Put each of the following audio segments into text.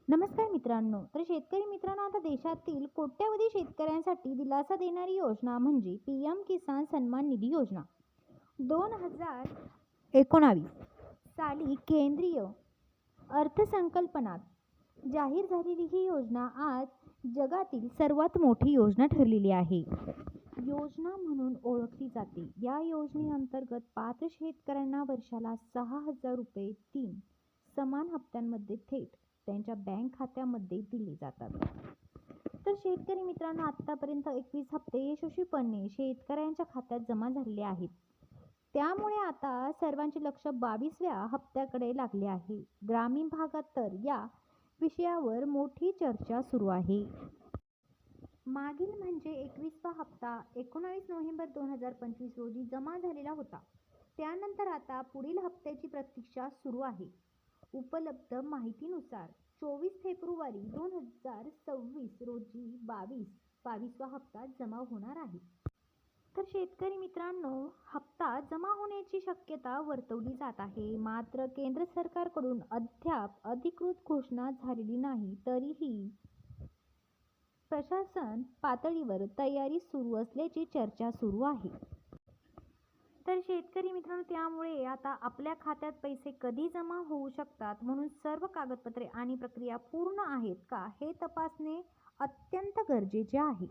नमस्कार मित्रांनो. तर शेतकरी मित्रांनो, आता देशातील कोट्यावधी शेतकऱ्यांसाठी दिलासा देणारी योजना म्हणजे पी.एम. किसान सन्मान निधी योजना. 2019 साली केंद्रीय अर्थसंकल्पात जाहीर झालेली ही योजना आज जगातील सर्वात मोठी योजना ठरलेली आहे. योजना म्हणून ओळखली जाते. या योजनेअंतर्गत पात्र शेतकऱ्यांना वर्षाला 6,000 रुपये 3 समान हप्त्यांमध्ये थेट त्यांच्या बँक खात्यामध्ये दिले जातात. तर शेतकरी मित्रांनो, आतापर्यंत 21 हप्ते यशस्वीपणे शेतकऱ्यांच्या खात्यात जमा झालेले आहेत. त्यामुळे आता सर्वांचे लक्ष 22व्या हप्त्याकडे लागले आहे. ग्रामीण भागात तर या विषयावर मोठी चर्चा सुरू आहे. मागील म्हणजे 21वा हप्ता 19 नोव्हेंबर 2025 रोजी जमा झालेला होता. त्यानंतर आता पुढील हप्त्याची प्रतीक्षा सुरू आहे. उपलब्ध माहितीनुसार 24 फेब्रुवारी 2026 रोजी 22वा हप्ता जमा होणार आहे. तर शेतकरी मित्रांनो, हप्ता जमा होण्याची शक्यता वर्तवली जात आहे. मात्र केंद्र सरकारकडून अद्याप अधिकृत घोषणा झालेली नाही. तरीही प्रशासन पातळीवर तयारी सुरू असल्याची चर्चा सुरू आहे. तर शेतकरी मित्रांनो, त्यामुळे आता आपल्या खात्यात पैसे कधी जमा होऊ शकतात, म्हणून सर्व कागदपत्रे आणि प्रक्रिया पूर्ण आहेत का हे तपासणे अत्यंत गरजेचे आहे.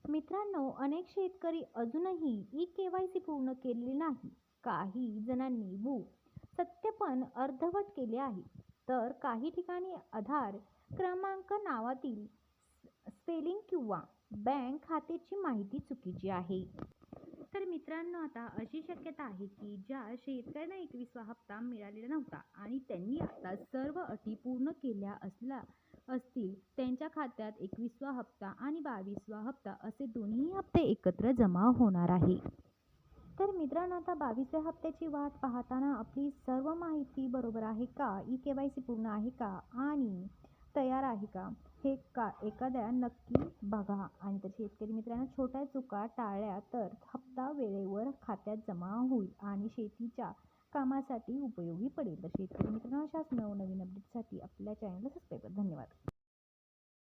मित्रांनो, अनेक शेतकरी अजूनही ई-केवायसी पूर्ण केलेली नाही. काही जणांनी सत्यापन अर्धवट केले आहे. तर काही ठिकाणी आधार क्रमांक, नावातील स्पेलिंग किंवा बँक खात्याची माहिती चुकीची आहे. तर मित्रांनो, आता अशी शक्यता आहे की ज्या शेतकऱ्यांना 21वा हप्ता मिळालेला नव्हता आणि त्यांनी आता सर्व अटी पूर्ण केल्या असतील, त्यांच्या खात्यात 21वा हप्ता आणि 22वा हप्ता असे दोन्ही हप्ते एकत्र जमा होणार आहे. तर मित्रांनो, आता 22व्या हप्त्याची वाट पाहताना आपली सर्व माहिती बरोबर आहे का, ई-केवायसी पूर्ण आहे का आणि तयार आहे का, हे एखाद्या नक्की बघा. आणि तर शेतकरी मित्रांनो, छोट्या चुका टाळल्या तर हप्ता वेळेवर खात्यात जमा होईल आणि शेतीच्या कामासाठी उपयोगी पडेल. तर शेतकरी मित्रांनो, अशाच नवनवीन अपडेटसाठी आपल्या चॅनलला सबस्क्राईब करा. धन्यवाद.